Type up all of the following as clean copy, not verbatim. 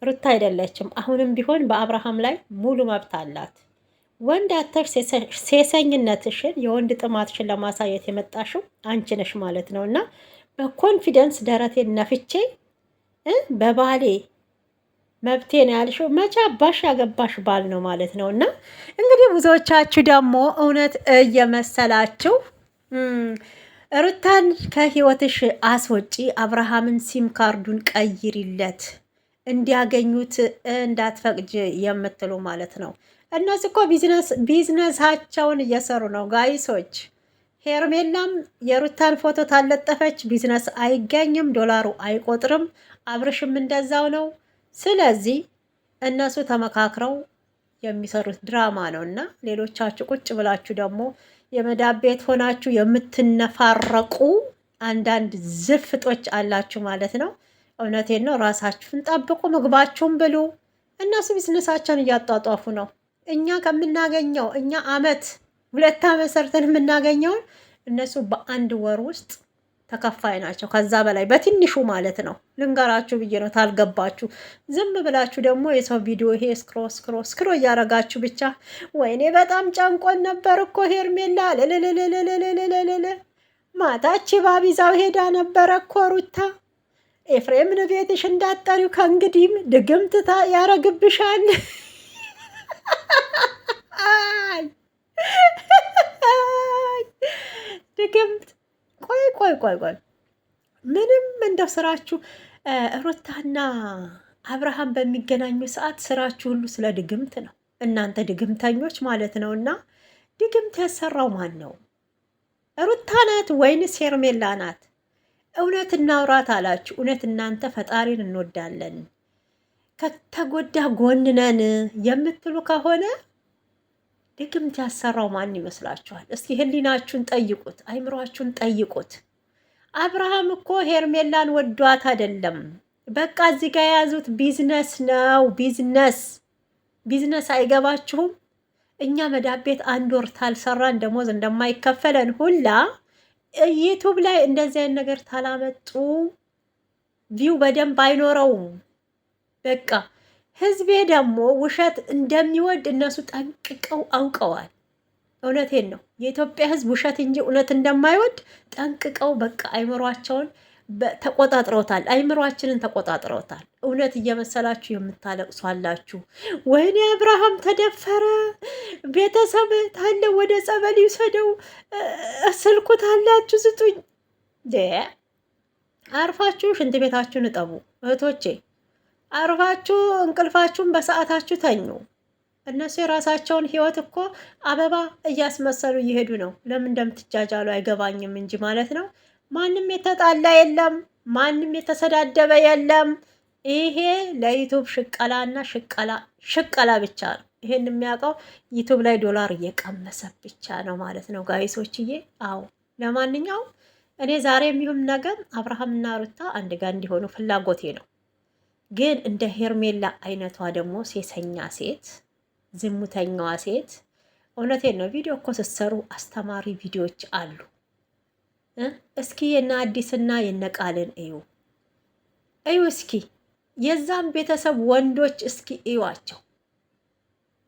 ሩታ አይደለችም። አሁንም ቢሆን በአብርሃም ላይ ሙሉ መብት አላት። ወንድ አተር ሴሰኝነትሽን የወንድ ጥማትሽን ለማሳየት የመጣሽው አንቺ ነሽ ማለት ነው። እና በኮንፊደንስ ደረቴን ነፍቼ በባሌ መብቴ ነው ያልሽው መቼ አባሽ ያገባሽ ባል ነው ማለት ነው። እና እንግዲህ ብዙዎቻችሁ ደግሞ እውነት እየመሰላችሁ ሩታን ከህይወትሽ አስወጪ፣ አብርሃምን ሲም ካርዱን ቀይሪለት፣ እንዲያገኙት እንዳትፈቅጅ የምትሉ ማለት ነው። እነዚህ እኮ ቢዝነሳቸውን እየሰሩ ነው ጋይሶች። ሄርሜላም የሩታን ፎቶ ታለጠፈች ቢዝነስ አይገኝም፣ ዶላሩ አይቆጥርም። አብርሽም እንደዛው ነው። ስለዚህ እነሱ ተመካክረው የሚሰሩት ድራማ ነው እና ሌሎቻችሁ ቁጭ ብላችሁ ደግሞ የመዳብ ቤት ሆናችሁ የምትነፋረቁ አንዳንድ ዝፍጦች አላችሁ ማለት ነው። እውነቴን ነው። ራሳችሁን ጠብቁ፣ ምግባችሁን ብሉ። እነሱ ቢዝነሳቸውን እያጧጧፉ ነው። እኛ ከምናገኘው እኛ አመት 2 አመት ሰርተን የምናገኘውን እነሱ በአንድ ወር ውስጥ ተከፋይ ናቸው። ከዛ በላይ በትንሹ ማለት ነው። ልንገራችሁ ብዬ ነው ታልገባችሁ። ዝም ብላችሁ ደግሞ የሰው ቪዲዮ ይሄ ስክሮ እያረጋችሁ ብቻ ወይኔ በጣም ጨንቆን ነበር እኮ ሄርሜላ ልልልልልልልልል ማታች ባቢዛው ሄዳ ነበረ እኮ ሩታ። ኤፍሬምን ቤትሽ እንዳጠሪው ከእንግዲህም ድግምትታ ያረግብሻል። ድግምት ቆይ ምንም እንደው ስራችሁ ሩታና አብርሃም በሚገናኙ ሰዓት ስራችሁ ሁሉ ስለ ድግምት ነው። እናንተ ድግምተኞች ማለት ነው። እና ድግምት ያሰራው ማን ነው? ሩታ ናት ወይንስ ሄርሜላ ናት? እውነት እናውራት አላችሁ። እውነት እናንተ ፈጣሪን እንወዳለን ከተጎዳ ጎንነን የምትሉ ከሆነ ድግምት ያሰራው ማን ይመስላችኋል? እስኪ ህሊናችሁን ጠይቁት፣ አይምሯችሁን ጠይቁት። አብርሃም እኮ ሄርሜላን ወዷት አይደለም። በቃ እዚህ ጋር የያዙት ቢዝነስ ነው። ቢዝነስ አይገባችሁም? እኛ መዳብ ቤት 1 ወር ታልሰራን ደሞዝ እንደማይከፈለን ሁላ ዩቱብ ላይ እንደዚህ አይነት ነገር ታላመጡ ቪው በደንብ አይኖረውም። በቃ ህዝቤ ደግሞ ውሸት እንደሚወድ እነሱ ጠንቅቀው አውቀዋል። እውነቴን ነው። የኢትዮጵያ ህዝብ ውሸት እንጂ እውነት እንደማይወድ ጠንቅቀው በቃ አይምሯቸውን ተቆጣጥረውታል። አይምሯችንን ተቆጣጥረውታል። እውነት እየመሰላችሁ የምታለቅሱ አላችሁ። ወይኔ አብርሃም ተደፈረ፣ ቤተሰብ ታለ ወደ ጸበል ይውሰደው፣ ስልኩ ታላችሁ ስጡኝ። አርፋችሁ ሽንት ቤታችሁን እጠቡ እህቶቼ። አርፋችሁ እንቅልፋችሁን በሰዓታችሁ ተኙ። እነሱ የራሳቸውን ህይወት እኮ አበባ እያስመሰሉ እየሄዱ ነው። ለምን እንደምትጃጃሉ አይገባኝም እንጂ ማለት ነው። ማንም የተጣላ የለም፣ ማንም የተሰዳደበ የለም። ይሄ ለዩቱብ ሽቀላና ሽቀላ ብቻ ነው። ይሄን የሚያውቀው ዩቱብ ላይ ዶላር እየቀመሰ ብቻ ነው ማለት ነው ጋይሶችዬ። አዎ ለማንኛውም እኔ ዛሬ የሚሆን ነገር አብርሃምና ሩታ አንድ ጋር እንዲሆኑ ፍላጎቴ ነው። ግን እንደ ሄርሜላ አይነቷ ደግሞ ሴሰኛ ሴት፣ ዝሙተኛዋ ሴት፣ እውነቴን ነው። ቪዲዮ እኮ ስትሰሩ አስተማሪ ቪዲዮዎች አሉ። እስኪ የነ አዲስና የነ ቃልን እዩ እስኪ የዛም ቤተሰብ ወንዶች እስኪ እዩዋቸው።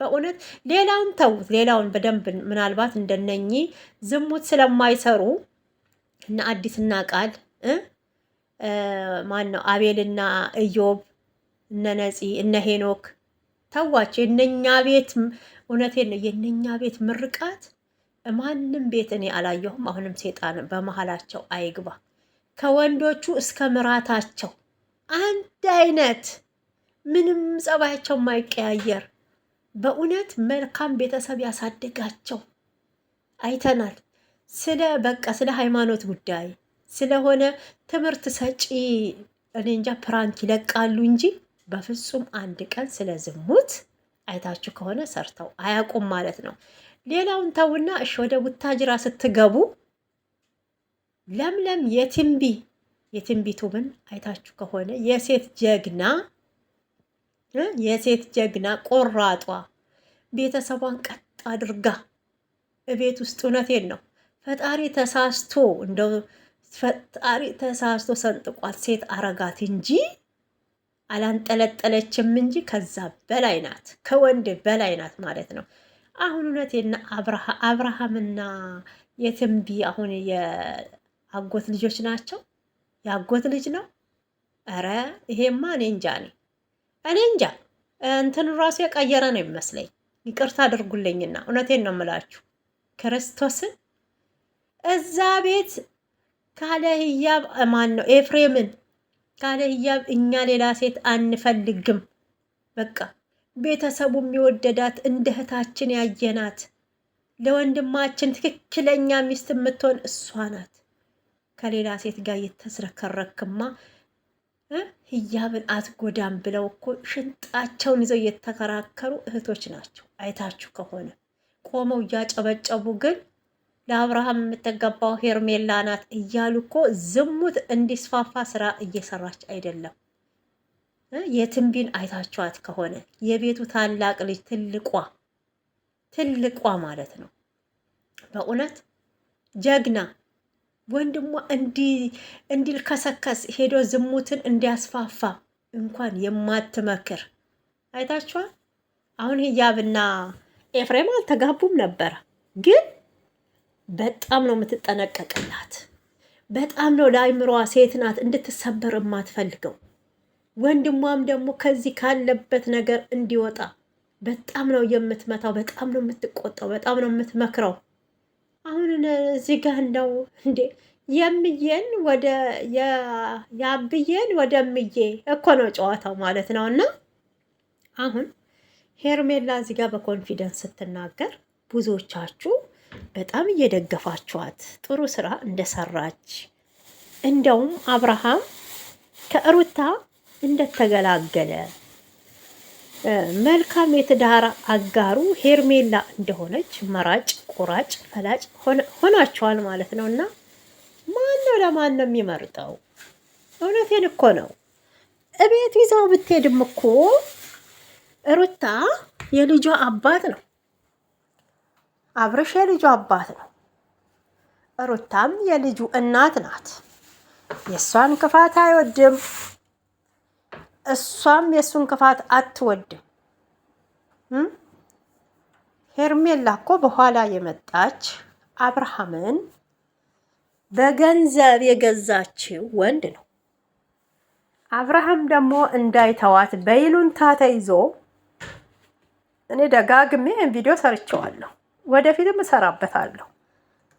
በእውነት ሌላውን ተውት፣ ሌላውን በደንብ ምናልባት እንደነኚህ ዝሙት ስለማይሰሩ እነ አዲስና ቃል ማን ነው አቤልና ኢዮብ እነ ነፂ እነ ሄኖክ ተዋቸው። የነኛ ቤት እውነቴን ነው፣ የነኛ ቤት ምርቃት ማንም ቤት እኔ አላየሁም። አሁንም ሴጣን በመሀላቸው አይግባ። ከወንዶቹ እስከ ምራታቸው አንድ አይነት፣ ምንም ጸባያቸው ማይቀያየር፣ በእውነት መልካም ቤተሰብ ያሳደጋቸው አይተናል። ስለ ሃይማኖት ጉዳይ ስለሆነ ትምህርት ሰጪ እኔ እንጃ ፕራንክ ይለቃሉ እንጂ በፍጹም አንድ ቀን ስለ ዝሙት አይታችሁ ከሆነ ሰርተው አያውቁም ማለት ነው። ሌላውን ተውና እሺ፣ ወደ ቡታጅራ ስትገቡ ለምለም የትንቢቱብን አይታችሁ ከሆነ የሴት ጀግና ቆራጧ ቤተሰቧን ቀጥ አድርጋ እቤት ውስጥ እውነቴን ነው ፈጣሪ ተሳስቶ ሰንጥቋት ሴት አረጋት እንጂ አላንጠለጠለችም እንጂ ከዛ በላይ ናት፣ ከወንድ በላይ ናት ማለት ነው። አሁን እውነቴና አብርሃምና የትንቢ አሁን የአጎት ልጆች ናቸው። የአጎት ልጅ ነው። ኧረ ይሄማ እኔ እንጃ እንትን ራሱ የቀየረ ነው ይመስለኝ። ይቅርታ አድርጉልኝና እውነቴን ነው የምላችሁ ክርስቶስን እዛ ቤት ካለ ህያብ ማን ነው ኤፍሬምን ካለ ህያብ እኛ ሌላ ሴት አንፈልግም። በቃ ቤተሰቡ የሚወደዳት እንደ እህታችን ያየናት ለወንድማችን ትክክለኛ ሚስት የምትሆን እሷ ናት። ከሌላ ሴት ጋር የተዝረከረክማ ህያብን አትጎዳም ብለው እኮ ሽንጣቸውን ይዘው እየተከራከሩ እህቶች ናቸው። አይታችሁ ከሆነ ቆመው እያጨበጨቡ ግን ለአብርሃም የምትገባው ሄርሜላ ናት እያሉ እኮ ዝሙት እንዲስፋፋ ስራ እየሰራች አይደለም። የትንቢን አይታችኋት ከሆነ የቤቱ ታላቅ ልጅ ትልቋ ማለት ነው። በእውነት ጀግና ወንድሟ እንዲልከሰከስ ሄዶ ዝሙትን እንዲያስፋፋ እንኳን የማትመክር አይታችኋል። አሁን ህያብና ኤፍሬም አልተጋቡም ነበረ፣ ግን በጣም ነው የምትጠነቀቅላት። በጣም ነው ለአይምሮዋ ሴት ናት እንድትሰበር የማትፈልገው። ወንድሟም ደግሞ ከዚህ ካለበት ነገር እንዲወጣ በጣም ነው የምትመታው፣ በጣም ነው የምትቆጣው፣ በጣም ነው የምትመክረው። አሁን እዚህ ጋር እንደው እንዴ የምዬን ወደ ያብዬን ወደ ምዬ እኮ ነው ጨዋታው ማለት ነው። እና አሁን ሄርሜላ እዚህ ጋር በኮንፊደንስ ስትናገር ብዙዎቻችሁ በጣም እየደገፋችኋት ጥሩ ስራ እንደሰራች፣ እንደውም አብርሃም ከሩታ እንደተገላገለ መልካም የትዳር አጋሩ ሄርሜላ እንደሆነች መራጭ ቆራጭ ፈላጭ ሆናችኋል ማለት ነው። እና ማን ነው ለማን ነው የሚመርጠው? እውነቴን እኮ ነው። እቤት ይዛው ብትሄድም እኮ ሩታ የልጇ አባት ነው፣ አብርሽ የልጁ አባት ነው፣ ሩታም የልጁ እናት ናት። የእሷን ክፋት አይወድም፣ እሷም የእሱን ክፋት አትወድም። ሄርሜላ እኮ በኋላ የመጣች አብርሃምን በገንዘብ የገዛችው ወንድ ነው። አብርሃም ደግሞ እንዳይተዋት በይሉንታ ተይዞ እኔ ደጋግሜ ቪዲዮ ሰርቼዋለሁ፣ ወደፊትም እሰራበታለሁ።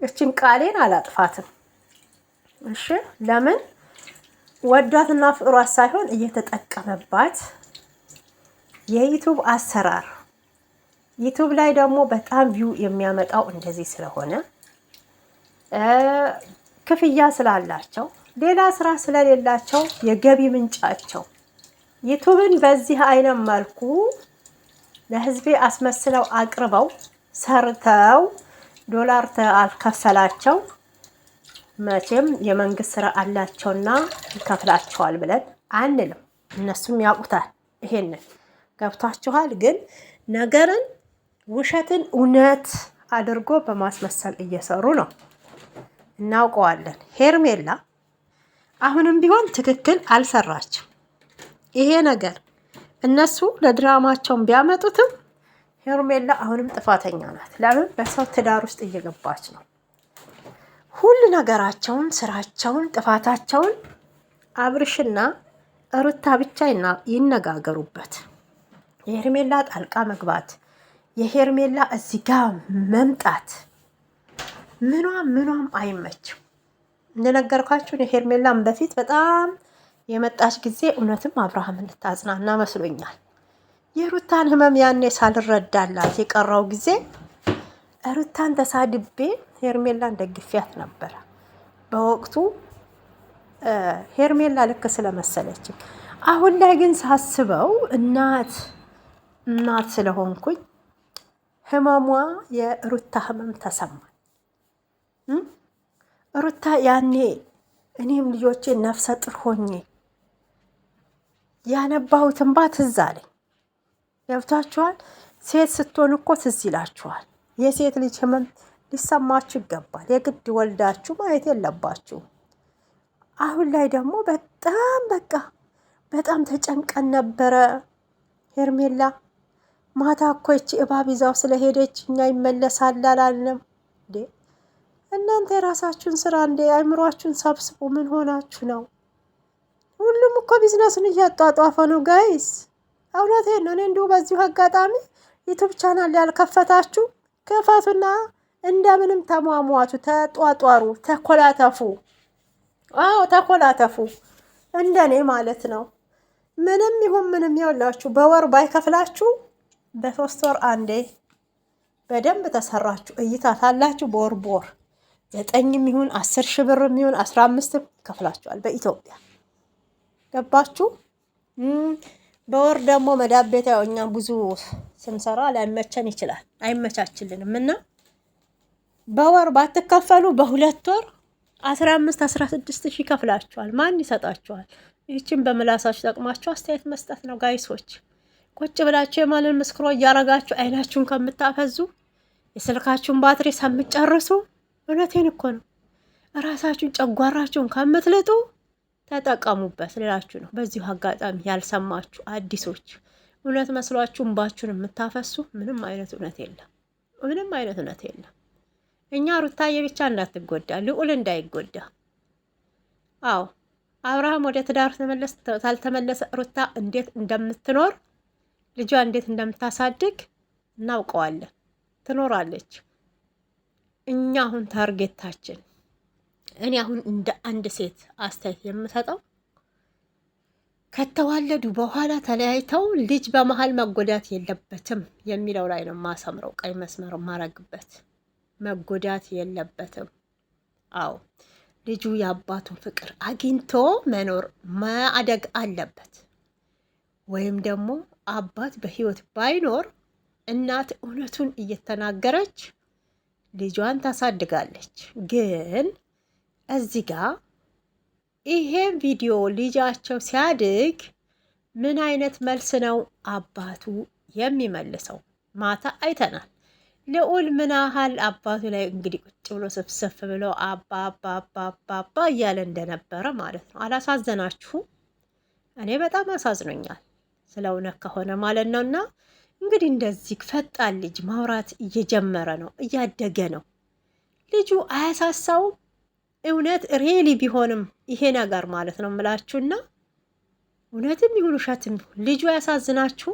እችን ቃሌን አላጥፋትም። እሺ ለምን ወዷትና ፍቅሯት ሳይሆን እየተጠቀመባት የዩቱብ አሰራር ዩቱብ ላይ ደግሞ በጣም ቪው የሚያመጣው እንደዚህ ስለሆነ ክፍያ ስላላቸው ሌላ ስራ ስለሌላቸው የገቢ ምንጫቸው ዩቱብን በዚህ አይነት መልኩ ለህዝቤ አስመስለው አቅርበው ሰርተው ዶላር አልከፈላቸው መቼም የመንግስት ስራ አላቸውና ይከፍላቸዋል ብለን አንልም። እነሱም ያውቁታል። ይሄንን ገብቷችኋል። ግን ነገርን ውሸትን እውነት አድርጎ በማስመሰል እየሰሩ ነው፣ እናውቀዋለን። ሄርሜላ አሁንም ቢሆን ትክክል አልሰራችም። ይሄ ነገር እነሱ ለድራማቸውን ቢያመጡትም ሄርሜላ አሁንም ጥፋተኛ ናት። ለምን በሰው ትዳር ውስጥ እየገባች ነው። ሁሉ ነገራቸውን፣ ስራቸውን፣ ጥፋታቸውን አብርሽና ሩታ ብቻ ይነጋገሩበት። የሄርሜላ ጣልቃ መግባት፣ የሄርሜላ እዚህ ጋር መምጣት ምኗም አይመችም። እንደነገርኳችሁ የሄርሜላን በፊት በጣም የመጣች ጊዜ እውነትም አብርሃም እንድታጽናና መስሎኛል። የሩታን ህመም ያኔ ሳልረዳላት የቀረው ጊዜ ሩታን ተሳድቤ ሄርሜላን ደግፊያት ነበረ በወቅቱ ሄርሜላ ልክ ስለመሰለች። አሁን ላይ ግን ሳስበው እናት ስለሆንኩኝ ህመሟ የሩታ ህመም ተሰማኝ። ሩታ ያኔ እኔም ልጆቼ ነፍሰ ጥር ሆኜ ያነባሁት እንባ ትዝ አለኝ። ገብቷችኋል? ሴት ስትሆን እኮ ትዝ ይላችኋል። የሴት ልጅ ህመም ሊሰማችሁ ይገባል። የግድ ወልዳችሁ ማየት የለባችሁ። አሁን ላይ ደግሞ በጣም በጣም ተጨንቀን ነበረ ሄርሜላ። ማታ እኮ ይቺ እባብ ይዛው ስለሄደች እኛ ይመለሳል አላልንም እንዴ? እናንተ የራሳችሁን ስራ እንዴ አይምሯችሁን ሰብስቡ። ምን ሆናችሁ ነው? ሁሉም እኮ ቢዝነሱን እያጧጧፈ ነው ጋይስ። እውነቴን ነው። እኔ እንዲሁ በዚሁ አጋጣሚ ዩቱብ ቻናል ያልከፈታችሁ ክፈቱና እንደምንም ተሟሟቱ፣ ተጧጧሩ፣ ተኮላተፉ። አዎ ተኮላተፉ፣ እንደኔ ማለት ነው። ምንም ይሁን ምንም ይኸውላችሁ በወር ባይከፍላችሁ በ3 ወር አንዴ በደንብ ተሰራችሁ እይታ ታላችሁ። በወር 9 ይሁን 10 ሺህ ብር ይሁን 15 ከፍላችኋል በኢትዮጵያ ገባችሁ። በወር ደግሞ መዳብ ቤት ያው እኛ ብዙ ስንሰራ ላይመቸን ይችላል፣ አይመቻችልንም እና በወር ባትከፈሉ በ2 ወር 15-16 ሺህ ከፍላችኋል። ማን ይሰጣችኋል? ይህችን በምላሳችሁ ጠቅማችሁ አስተያየት መስጠት ነው ጋይሶች። ቁጭ ብላችሁ የማንን ምስክሮ እያረጋችሁ አይናችሁን ከምታፈዙ የስልካችሁን ባትሪ ከምትጨርሱ፣ እውነቴን እኮ ነው፣ እራሳችሁን ጨጓራችሁን ከምትልጡ ተጠቀሙበት ልላችሁ ነው። በዚሁ አጋጣሚ ያልሰማችሁ አዲሶች እውነት መስሏችሁ እንባችሁን የምታፈሱ ምንም አይነት እውነት የለም፣ ምንም አይነት እውነት የለም። እኛ ሩታዬ ብቻ እንዳትጎዳ፣ ልዑል እንዳይጎዳ። አዎ አብርሃም ወደ ትዳር ታልተመለሰ ሩታ እንዴት እንደምትኖር ልጇ እንዴት እንደምታሳድግ እናውቀዋለን። ትኖራለች። እኛ አሁን ታርጌታችን እኔ አሁን እንደ አንድ ሴት አስተያየት የምሰጠው ከተዋለዱ በኋላ ተለያይተው ልጅ በመሀል መጎዳት የለበትም የሚለው ላይ ነው ማሰምረው። ቀይ መስመር ማረግበት መጎዳት የለበትም። አዎ ልጁ የአባቱን ፍቅር አግኝቶ መኖር ማደግ አለበት። ወይም ደግሞ አባት በህይወት ባይኖር እናት እውነቱን እየተናገረች ልጇን ታሳድጋለች። ግን እዚህ ጋር ይሄ ቪዲዮ ልጃቸው ሲያድግ ምን አይነት መልስ ነው አባቱ የሚመልሰው? ማታ አይተናል። ልዑል ምን ያህል አባቱ ላይ እንግዲህ ቁጭ ብሎ ስፍስፍ ብሎ አባ እያለ እንደነበረ ማለት ነው። አላሳዘናችሁም? እኔ በጣም አሳዝኖኛል ስለ እውነት ከሆነ ማለት ነው። እና እንግዲህ እንደዚህ ፈጣን ልጅ ማውራት እየጀመረ ነው፣ እያደገ ነው። ልጁ አያሳሳውም? እውነት ሬሊ ቢሆንም ይሄ ነገር ማለት ነው የምላችሁና እውነትም ይሁን ውሸትም ልጁ ያሳዝናችሁ?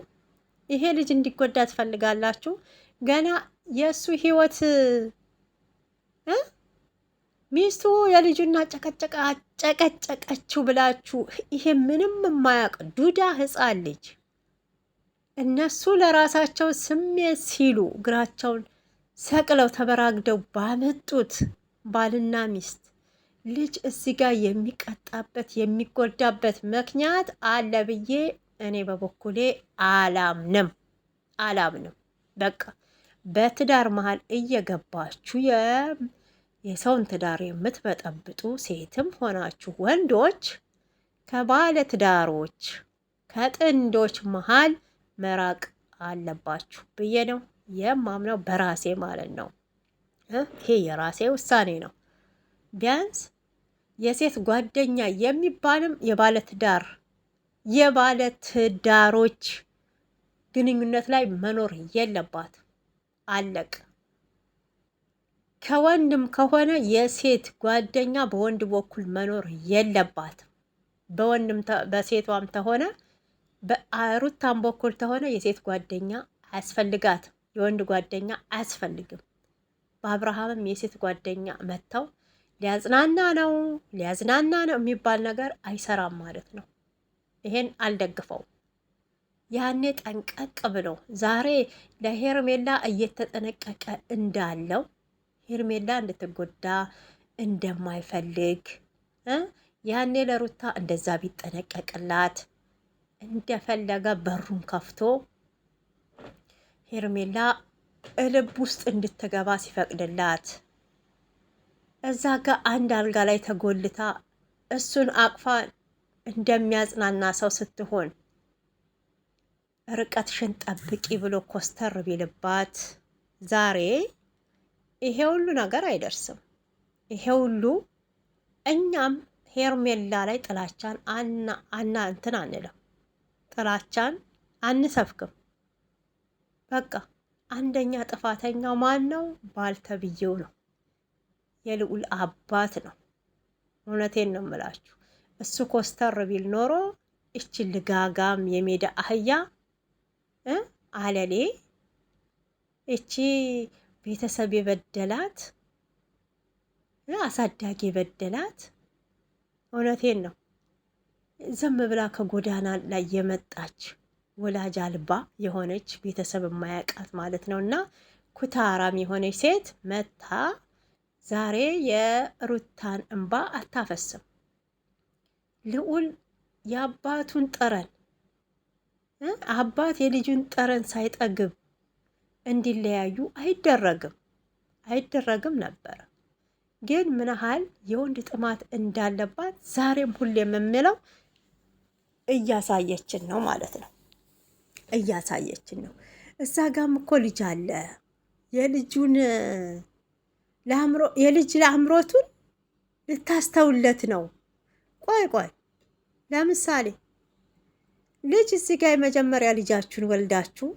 ይሄ ልጅ እንዲጎዳ ትፈልጋላችሁ? ገና የእሱ ህይወት ሚስቱ የልጁና ጨቀጨቀችው ብላችሁ ይሄ ምንም የማያውቅ ዱዳ ህፃን ልጅ እነሱ ለራሳቸው ስሜት ሲሉ እግራቸውን ሰቅለው ተበራግደው ባመጡት ባልና ሚስት ልጅ እዚህ ጋር የሚቀጣበት የሚጎዳበት ምክንያት አለ ብዬ እኔ በበኩሌ አላምንም። በቃ በትዳር መሀል እየገባችሁ የሰውን ትዳር የምትበጠብጡ ሴትም ሆናችሁ ወንዶች ከባለ ትዳሮች ከጥንዶች መሀል መራቅ አለባችሁ ብዬ ነው የማምነው፣ በራሴ ማለት ነው። ይሄ የራሴ ውሳኔ ነው። ቢያንስ የሴት ጓደኛ የሚባልም የባለትዳሮች ግንኙነት ላይ መኖር የለባት። አለቅ። ከወንድም ከሆነ የሴት ጓደኛ በወንድ በኩል መኖር የለባትም። በሴቷም ተሆነ በሩታም በኩል ተሆነ የሴት ጓደኛ አያስፈልጋትም፣ የወንድ ጓደኛ አያስፈልግም። በአብርሃምም የሴት ጓደኛ መጥተው ሊያዝናና ነው የሚባል ነገር አይሰራም ማለት ነው። ይሄን አልደግፈው። ያኔ ጠንቀቅ ብሎ ዛሬ ለሄርሜላ እየተጠነቀቀ እንዳለው ሄርሜላ እንድትጎዳ እንደማይፈልግ ያኔ ለሩታ እንደዛ ቢጠነቀቅላት እንደፈለገ በሩን ከፍቶ ሄርሜላ ልብ ውስጥ እንድትገባ ሲፈቅድላት እዛ ጋር አንድ አልጋ ላይ ተጎልታ እሱን አቅፋ እንደሚያጽናና ሰው ስትሆን ርቀትሽን ጠብቂ ብሎ ኮስተር ቢልባት ዛሬ ይሄ ሁሉ ነገር አይደርስም። ይሄ ሁሉ እኛም ሄርሜላ ላይ ጥላቻን እንትን አንለም፣ ጥላቻን አንሰብክም። በቃ አንደኛ ጥፋተኛው ማን ነው? ባልተብዬው ነው፣ የልዑል አባት ነው። እውነቴን ነው የምላችሁ። እሱ ኮስተር ቢል ኖሮ እቺ ልጋጋም የሜዳ አህያ አለሌ እቺ ቤተሰብ የበደላት አሳዳጊ የበደላት፣ እውነቴን ነው ዝም ብላ ከጎዳና ላይ የመጣች ወላጅ አልባ የሆነች ቤተሰብ የማያውቃት ማለት ነው። እና ኩታራም የሆነች ሴት መታ ዛሬ የሩታን እንባ አታፈስም። ልዑል የአባቱን ጠረን አባት የልጁን ጠረን ሳይጠግብ እንዲለያዩ አይደረግም ነበረ። ግን ምን ያህል የወንድ ጥማት እንዳለባት ዛሬም ሁሌም የምለው እያሳየችን ነው ማለት ነው። እያሳየችን ነው። እዛ ጋም እኮ ልጅ አለ። የልጅ ለአምሮቱን ልታስተውለት ነው። ቆይ ለምሳሌ ልጅ እዚህ ጋር የመጀመሪያ ልጃችሁን ወልዳችሁ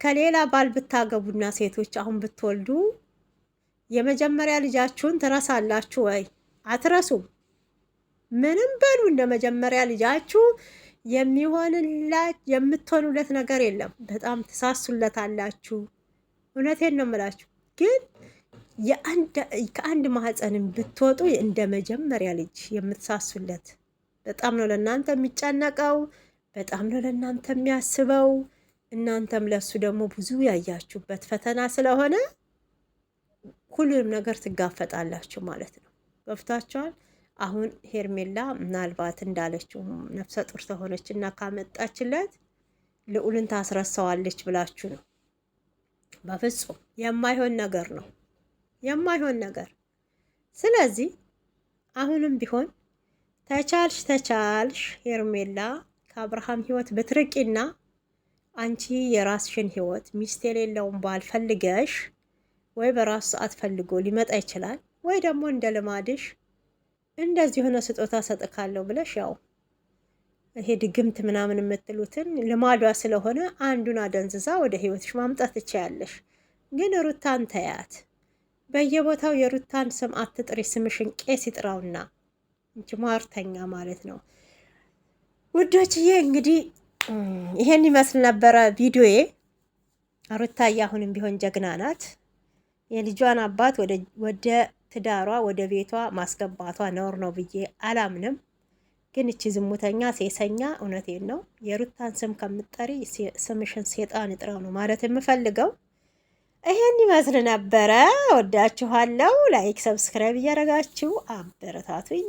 ከሌላ ባል ብታገቡና ሴቶች አሁን ብትወልዱ የመጀመሪያ ልጃችሁን ትረሳላችሁ ወይ? አትረሱም። ምንም በሉ እንደ መጀመሪያ ልጃችሁ የምትሆኑለት ነገር የለም። በጣም ትሳሱለታላችሁ። እውነቴን ነው የምላችሁ። ግን ከአንድ ማህፀንም ብትወጡ እንደ መጀመሪያ ልጅ የምትሳሱለት በጣም ነው ለእናንተ የሚጨነቀው፣ በጣም ነው ለእናንተ የሚያስበው። እናንተም ለሱ ደግሞ ብዙ ያያችሁበት ፈተና ስለሆነ ሁሉንም ነገር ትጋፈጣላችሁ ማለት ነው። ገብታችኋል? አሁን ሄርሜላ ምናልባት እንዳለችው ነፍሰ ጡር ተሆነች እና ካመጣችለት ልዑልን ታስረሳዋለች ብላችሁ ነው። በፍጹም የማይሆን ነገር ነው፣ የማይሆን ነገር። ስለዚህ አሁንም ቢሆን ተቻልሽ ሄርሜላ ከአብርሃም ህይወት ብትርቂና አንቺ የራስሽን ህይወት ሚስት የሌለውን ባል ፈልገሽ ወይ በራሱ ሰዓት ፈልጎ ሊመጣ ይችላል፣ ወይ ደግሞ እንደ ልማድሽ እንደዚህ የሆነ ስጦታ ሰጥካለሁ ብለሽ ያው ይሄ ድግምት ምናምን የምትሉትን ልማዷ ስለሆነ አንዱን አደንዝዛ ወደ ህይወትሽ ማምጣት ትችያለሽ። ግን ሩታን ተያት። በየቦታው የሩታን ስም አትጥሪ። ስምሽን ቄስ ይጥራውና እንጂ ሟርተኛ ማለት ነው። ውዶችዬ እንግዲህ ይሄን ይመስል ነበረ ቪዲዮዬ። ሩታዬ አሁንም ቢሆን ጀግና ናት። የልጇን አባት ወደ ትዳሯ ወደ ቤቷ ማስገባቷ ነውር ነው ብዬ አላምንም። ግን እቺ ዝሙተኛ ሴሰኛ፣ እውነቴን ነው የሩታን ስም ከምትጠሪ ስምሽን ሴጣን ይጥራው ነው ማለት የምፈልገው። ይሄን ይመስል ነበረ። ወዳችኋለሁ። ላይክ ሰብስክራይብ እያደረጋችሁ አበረታቱኝ።